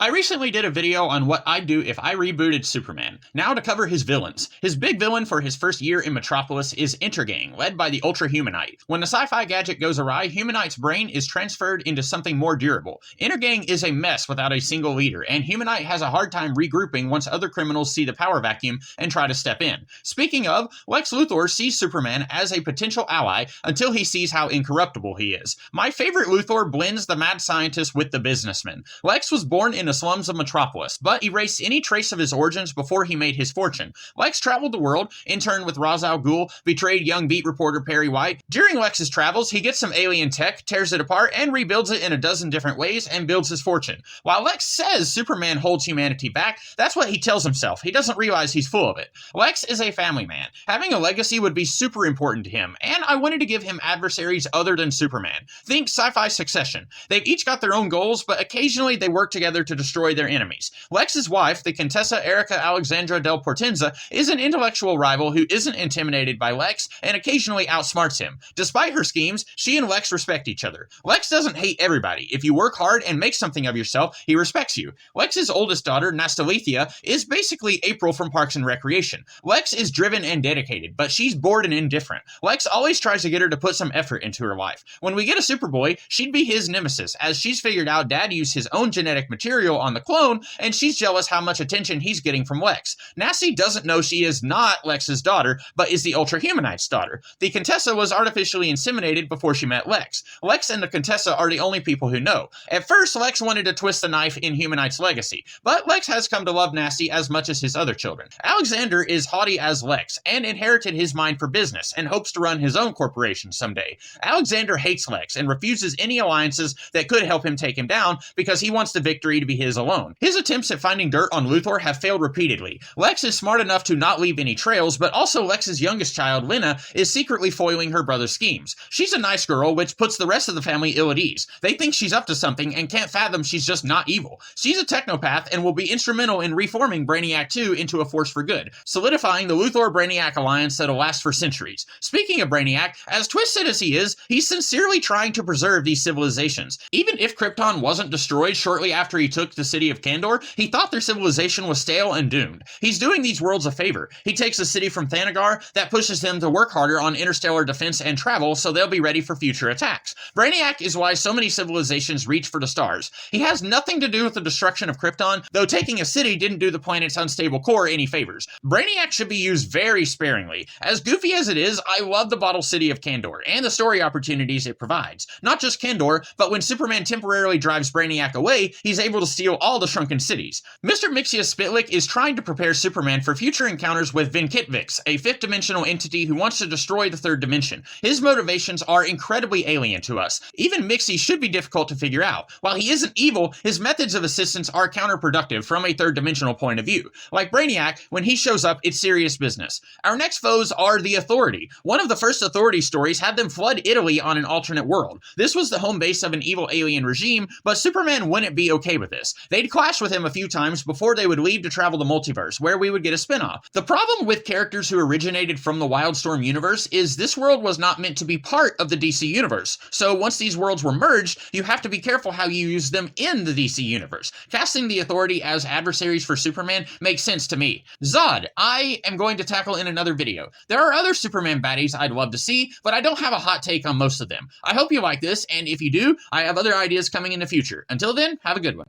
I recently did a video on what I'd do if I rebooted Superman. Now to cover his villains. His big villain for his first year in Metropolis is Intergang, led by the Ultra Humanite. When the sci-fi gadget goes awry, Humanite's brain is transferred into something more durable. Intergang is a mess without a single leader, and Humanite has a hard time regrouping once other criminals see the power vacuum and try to step in. Speaking of, Lex Luthor sees Superman as a potential ally until he sees how incorruptible he is. My favorite Luthor blends the mad scientist with the businessman. Lex was born in the slums of Metropolis, but erased any trace of his origins before he made his fortune. Lex traveled the world, interned with Ra's al Ghul, betrayed young beat reporter Perry White. During Lex's travels, he gets some alien tech, tears it apart, and rebuilds it in a dozen different ways and builds his fortune. While Lex says Superman holds humanity back, that's what he tells himself. He doesn't realize he's full of it. Lex is a family man. Having a legacy would be super important to him, and I wanted to give him adversaries other than Superman. Think sci-fi Succession. They've each got their own goals, but occasionally they work together to destroy their enemies. Lex's wife, the Contessa Erica Alexandra del Portenza, is an intellectual rival who isn't intimidated by Lex and occasionally outsmarts him. Despite her schemes, she and Lex respect each other. Lex doesn't hate everybody. If you work hard and make something of yourself, he respects you. Lex's oldest daughter, Nastalethia, is basically April from Parks and Recreation. Lex is driven and dedicated, but she's bored and indifferent. Lex always tries to get her to put some effort into her life. When we get a Superboy, she'd be his nemesis, as she's figured out Dad used his own genetic material on the clone, and she's jealous how much attention he's getting from Lex. Nasty doesn't know she is not Lex's daughter, but is the Ultra Humanite's daughter. The Contessa was artificially inseminated before she met Lex. Lex and the Contessa are the only people who know. At first, Lex wanted to twist the knife in Humanite's legacy, but Lex has come to love Nasty as much as his other children. Alexander is haughty as Lex, and inherited his mind for business, and hopes to run his own corporation someday. Alexander hates Lex, and refuses any alliances that could help him take him down, because he wants the victory to be his alone. His attempts at finding dirt on Luthor have failed repeatedly. Lex is smart enough to not leave any trails, but also Lex's youngest child, Lena, is secretly foiling her brother's schemes. She's a nice girl, which puts the rest of the family ill at ease. They think she's up to something and can't fathom she's just not evil. She's a technopath and will be instrumental in reforming Brainiac 2 into a force for good, solidifying the Luthor-Brainiac alliance that'll last for centuries. Speaking of Brainiac, as twisted as he is, he's sincerely trying to preserve these civilizations. Even if Krypton wasn't destroyed shortly after he took the city of Kandor, he thought their civilization was stale and doomed. He's doing these worlds a favor. He takes the city from Thanagar, that pushes them to work harder on interstellar defense and travel so they'll be ready for future attacks. Brainiac is why so many civilizations reach for the stars. He has nothing to do with the destruction of Krypton, though taking a city didn't do the planet's unstable core any favors. Brainiac should be used very sparingly. As goofy as it is, I love the bottle city of Kandor and the story opportunities it provides. Not just Kandor, but when Superman temporarily drives Brainiac away, he's able to steal all the shrunken cities. Mr. Mixius Spitlick is trying to prepare Superman for future encounters with Vinkitvix, a fifth-dimensional entity who wants to destroy the third dimension. His motivations are incredibly alien to us. Even Mixie should be difficult to figure out. While he isn't evil, his methods of assistance are counterproductive from a third-dimensional point of view. Like Brainiac, when he shows up, it's serious business. Our next foes are the Authority. One of the first Authority stories had them flood Italy on an alternate world. This was the home base of an evil alien regime, but Superman wouldn't be okay with this. They'd clash with him a few times before they would leave to travel the multiverse, where we would get a spin-off. The problem with characters who originated from the Wildstorm universe is this world was not meant to be part of the DC universe. So once these worlds were merged, you have to be careful how you use them in the DC universe. Casting the Authority as adversaries for Superman makes sense to me. Zod, I am going to tackle in another video. There are other Superman baddies I'd love to see, but I don't have a hot take on most of them. I hope you like this, and if you do, I have other ideas coming in the future. Until then, have a good one.